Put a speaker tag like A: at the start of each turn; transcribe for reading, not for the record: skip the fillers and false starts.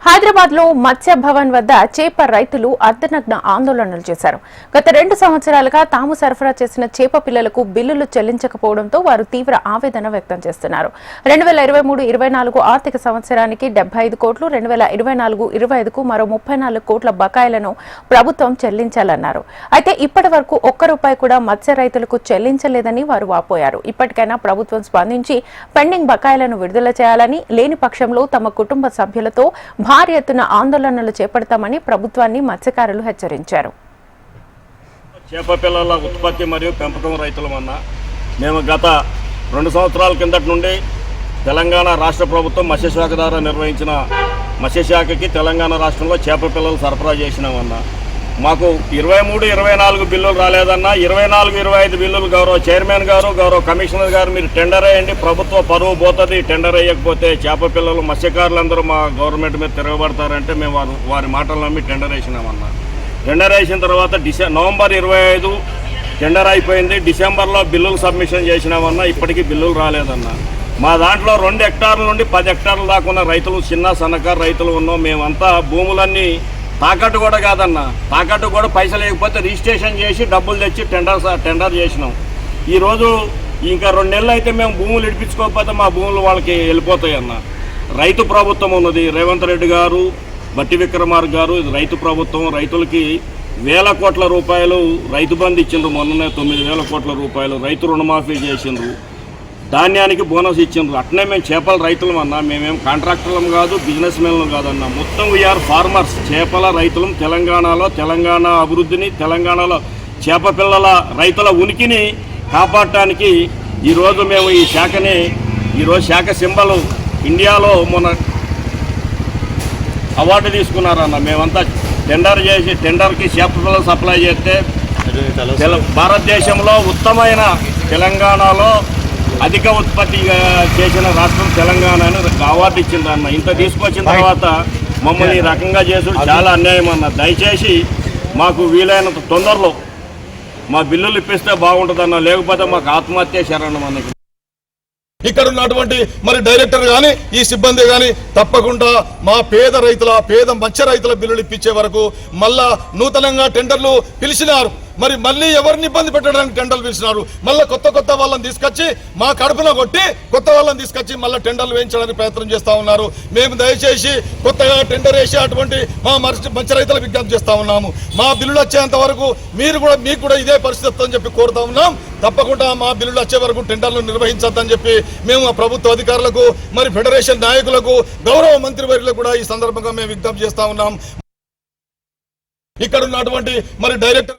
A: హైదరాబాద్ లో మత్స్య భవన్ వద్ద చేప రైతులు అర్ధనగ్న ఆందోళనలు చేశారు. గత 2 సంవత్సరాలుగా తాము సరఫరా చేసిన చేప పిల్లలకు బిల్లులు చెల్లించకపోవడంతో వారు తీవ్ర ఆవేదన వ్యక్తం చేస్తున్నారు. 2023-24 ఆర్థిక సంవత్సరానికి 75 కోట్లు, 2024-25కు మరో 34 కోట్ల బకాయిలను ప్రభుత్వం చెల్లించాలన్నారు. అయితే ఇప్పటి వరకు ఒక్క రూపాయి కూడా మత్స్య రైతులకు చెల్లించలేదని వారు వాపోయారు. ఇప్పటికైనా ప్రభుత్వం స్పందించి పెండింగ్ బకాయిలను విడుదల చేయాలని, లేని పక్షంలో తమ కుటుంబ సభ్యులతో భారీ ఎత్తున ఆందోళనలు చేపడతామని ప్రభుత్వాన్ని మత్స్యకారులు హెచ్చరించారు.
B: చేప పిల్లల ఉత్పత్తి మరియు పెంపకం రైతులమన్నా మేము గత 2 సంవత్సరాల కిందటి నుండి తెలంగాణ రాష్ట్ర ప్రభుత్వం మత్స్యశాఖ ద్వారా నిర్వహించిన మత్స్యశాఖకి తెలంగాణ రాష్ట్రంలో చేప పిల్లలు సరఫరా చేసినామన్నా. మాకు 23-24 బిల్లులు రాలేదన్నా. 24-25 బిల్లులు గౌరవ చైర్మన్ గారు, గౌరవ కమిషనర్ గారు మీరు టెండర్ వేయండి, ప్రభుత్వ పరువు పోతుంది, టెండర్ వేయకపోతే చేప పిల్లలు మత్స్యకారులందరూ మా గవర్నమెంట్ మీద తిరగబడతారంటే మేము వారి మాటలు నమ్మి టెండర్ వేసినామన్నా. టెండర్ వేసిన తర్వాత నవంబర్ 25 టెండర్ అయిపోయింది. డిసెంబర్లో బిల్లులు సబ్మిషన్ చేసినామన్నా. ఇప్పటికీ బిల్లులు రాలేదన్నా. మా దాంట్లో 2 హెక్టార్ల నుండి 10 హెక్టార్ల దాకా ఉన్న రైతులు, చిన్న సన్నకారు రైతులు ఉన్నాం. మేమంతా భూములన్నీ తాకట్టు కూడా కాదన్నా, తాకట్టు కూడా పైసలు లేకపోతే రిజిస్ట్రేషన్ చేసి డబ్బులు తెచ్చి టెండర్ చేసినాం. ఈరోజు ఇంకా 2 నెలలు అయితే మేము భూములు ఇడిపించుకోకపోతే మా భూములు వాళ్ళకి వెళ్ళిపోతాయి అన్న. రైతు ప్రభుత్వం ఉన్నది, రేవంత్ రెడ్డి గారు, బట్టి విక్రమార్క గారు, ఇది రైతు ప్రభుత్వం. రైతులకి 1000 కోట్ల రూపాయలు రైతు బంధు ఇచ్చిండ్రు, మొన్ననే 9000 కోట్ల రూపాయలు రైతు రుణమాఫీ చేసిండ్రు, ధాన్యానికి బోనస్ ఇచ్చిండ్రు. అట్నే మేము చేపల రైతులం అన్నా, మేమేం కాంట్రాక్టర్లం కాదు, బిజినెస్ మెన్లం కాదన్నా. మొత్తం వీఆర్ ఫార్మర్స్, చేపల రైతులం. తెలంగాణలో తెలంగాణ అభివృద్ధిని, తెలంగాణలో చేప పిల్లల రైతుల ఉనికిని కాపాడటానికి ఈరోజు మేము ఈ శాఖని, ఈరోజు శాఖ సింబల్ ఇండియాలో మొన్న అవార్డు తీసుకున్నారన్న. మేమంతా టెండర్ చేసి టెండర్కి చేప పిల్లలు సప్లై చేస్తే భారతదేశంలో ఉత్తమైన, తెలంగాణలో అధిక ఉత్పత్తి చేసిన రాష్ట్రం తెలంగాణ అని అవార్డు ఇచ్చింది అన్న. ఇంత తీసుకొచ్చిన తర్వాత మమ్మల్ని ఈ రకంగా చేసుడు చాలా అన్యాయం అన్న. దయచేసి మాకు వీలైనంత తొందరలో మా బిల్లులు ఇప్పిస్తే బాగుంటుందన్న, లేకపోతే మాకు ఆత్మహత్య శరణం అన్నది.
C: ఇక్కడ ఉన్నటువంటి మరి డైరెక్టర్ గాని, ఈ సిబ్బంది గాని తప్పకుండా మా పేద మత్స్య రైతుల బిల్లులు ఇప్పించే వరకు మళ్ళా నూతనంగా టెండర్లు పిలిచినారు. మరి మళ్ళీ ఎవరిని ఇబ్బంది పెట్టడానికి టెండర్లు పిలిచినారు. మళ్ళీ కొత్త వాళ్ళని తీసుకొచ్చి మా కడుపులో కొట్టి కొత్త వాళ్ళని తీసుకొచ్చి మళ్ళీ టెండర్లు వేయించడానికి ప్రయత్నం చేస్తా ఉన్నారు. మేము దయచేసి కొత్తగా టెండర్ వేసే అటువంటి మా మత్స్య రైతుల విజ్ఞప్తి చేస్తా ఉన్నాము. మా బిల్లులు వచ్చేంత వరకు మీకు కూడా ఇదే పరిస్థితి అని చెప్పి కోరుతా ఉన్నాం. తప్పకుండా మా బిల్లులు వచ్చే వరకు టెండర్లు నిర్వహించద్దని చెప్పి మేము ప్రభుత్వ అధికారులకు, మరి ఫెడరేషన్ నాయకులకు, గౌరవ మంత్రివర్యులకు కూడా ఈ సందర్భంగా మేము విజ్ఞప్తి చేస్తా ఉన్నాం. ఇక్కడ ఉన్నటువంటి మరి డైరెక్టర్